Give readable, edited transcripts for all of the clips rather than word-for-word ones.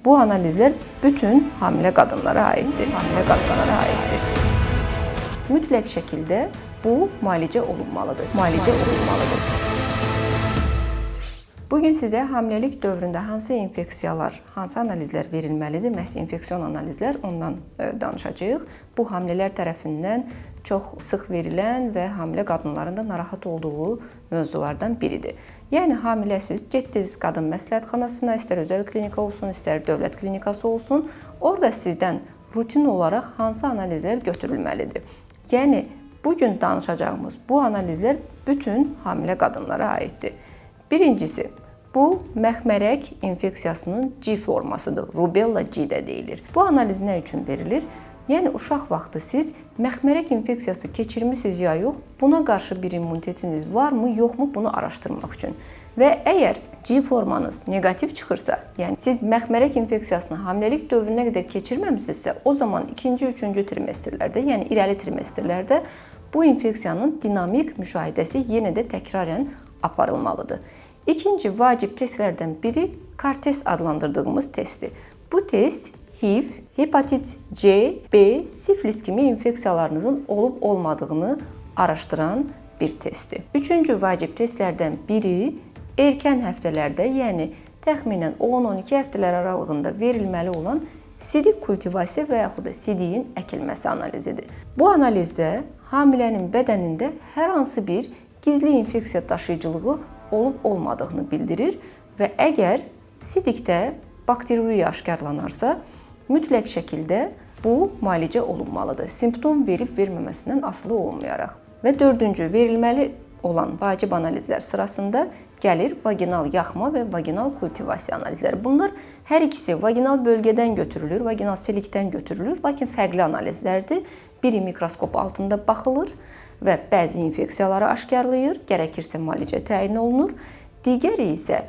Bu analizlər bütün hamilə qadınlara aiddir. Mütləq şəkildə bu müalicə olunmalıdır. Bugün sizə hamiləlik dövründə hansı infeksiyalar, hansı analizlər verilməlidir? Məhz infeksion analizlər, ondan danışacağıq. Bu hamilələr tərəfindən çox sıx verilən və hamilə qadınların da narahat olduğu mövzulardan biridir. Yəni hamiləsiz, getdiniz qadın məsləhətxanasına, istər özəl klinika olsun, istər dövlət klinikası olsun, orada sizdən rutin olaraq hansı analizlər götürülməlidir? Yəni bugün danışacağımız bu analizlər bütün hamilə qadınlara aiddir. Birincisi, bu məxmərək infeksiyasının C formasıdır. Rubella C də deyilir. Bu analiz nə üçün verilir? Yəni uşaq vaxtı siz məxmərək infeksiyası keçirmisiniz ya yox, buna qarşı bir immunitetiniz varmı, yoxmu bunu araşdırmaq üçün. Və əgər C formanız negativ çıxırsa, yəni siz məxmərək infeksiyasını hamiləlik dövrünə qədər keçirməmisinizsə, o zaman 2-ci, 3-cü trimestrlərdə, yəni irəli trimestrlərdə bu infeksiyanın dinamik müşahidəsi yenə də təkrarən aparılmalıdır. İkinci vacib testlərdən biri Car-test adlandırdığımız testdir. Bu test HIV, hepatit C, B, sifilis kimi infeksiyalarınızın olub-olmadığını araşdıran bir testdir. Üçüncü vacib testlərdən biri erkən həftələrdə, yəni təxminən 10-12 həftələr aralığında verilməli olan sidik kultivasiya və yaxud da sidiyin əkilməsi analizidir. Bu analizdə hamilənin bədənində hər hansı bir gizli infeksiya daşıyıcılığı olub-olmadığını bildirir və əgər sidikdə bakteriuriya aşkarlanarsa, mütləq şəkildə bu müalicə olunmalıdır. Simptom verib-verməməsindən asılı olmayaraq. Və dördüncü, verilməli olan vacib analizlər sırasında gəlir vaginal yaxma və vaginal kultivasiya analizləri. Bunlar hər ikisi vaginal bölgədən götürülür, vaginal selikdən götürülür, lakin fərqli analizlərdir. Biri mikroskop altında baxılır və bəzi infeksiyaları aşkarlayır, gərəkirsə müalicə təyin olunur. Digəri isə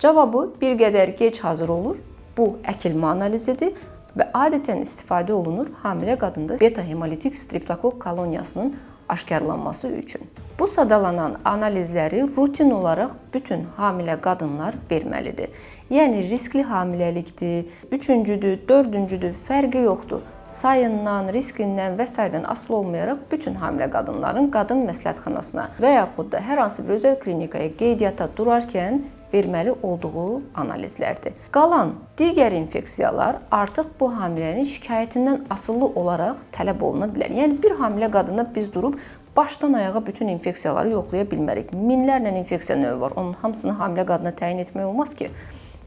cavabı bir qədər gec hazır olur. Bu əkilmə analizidir və adətən istifadə olunur hamilə qadında beta hemolitik streptokok koloniyasının aşkarlanması üçün. Bu sadalanan analizləri rutin olaraq bütün hamilə qadınlar verməlidir. Yəni riskli hamiləlikdir, 3-cüdür, 4-cüdür, fərqi yoxdur. Sayından, riskindən və s. asılı olmayaraq bütün hamilə qadınların qadın məsləhətxanasına və yaxud da hər hansı bir özəl klinikaya qeydiyyata durarkən verməli olduğu analizlərdir. Qalan digər infeksiyalar artıq bu hamilənin şikayətindən asılı olaraq tələb oluna bilər. Yəni bir hamilə qadına biz durub başdan ayağa bütün infeksiyaları yoxlaya bilmərik. Minlərlə infeksiya növü var. Onun hamısını hamilə qadına təyin etmək olmaz ki.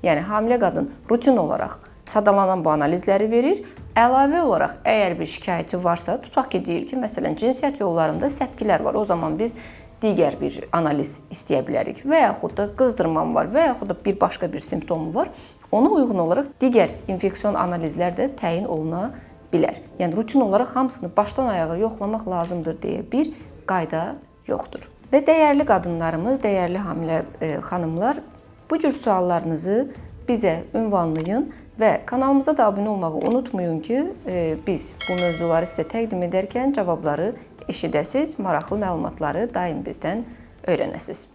Yəni hamilə qadın rutin olaraq sadalanan bu analizləri verir. Əlavə olaraq əgər bir şikayəti varsa, tutaq ki, deyir ki, məsələn, cinsiyyət yollarında səpkilər var. O zaman biz digər bir analiz istəyə bilərik və yaxud da qızdırmam var və yaxud da bir başqa bir simptomu var. Ona uyğun olaraq digər infeksion analizlər də təyin oluna bilər. Yəni rutin olaraq hamısını başdan ayağa yoxlamaq lazımdır deyə bir qayda yoxdur. Və dəyərli qadınlarımız, dəyərli hamilə xanımlar, bu cür suallarınızı bizə ünvanlayın və kanalımıza da abunə olmağı unutmayın ki, biz bu mövzuları sizə təqdim edərkən cavabları eşidəsiz, maraqlı məlumatları daim bizdən öyrənəsiz.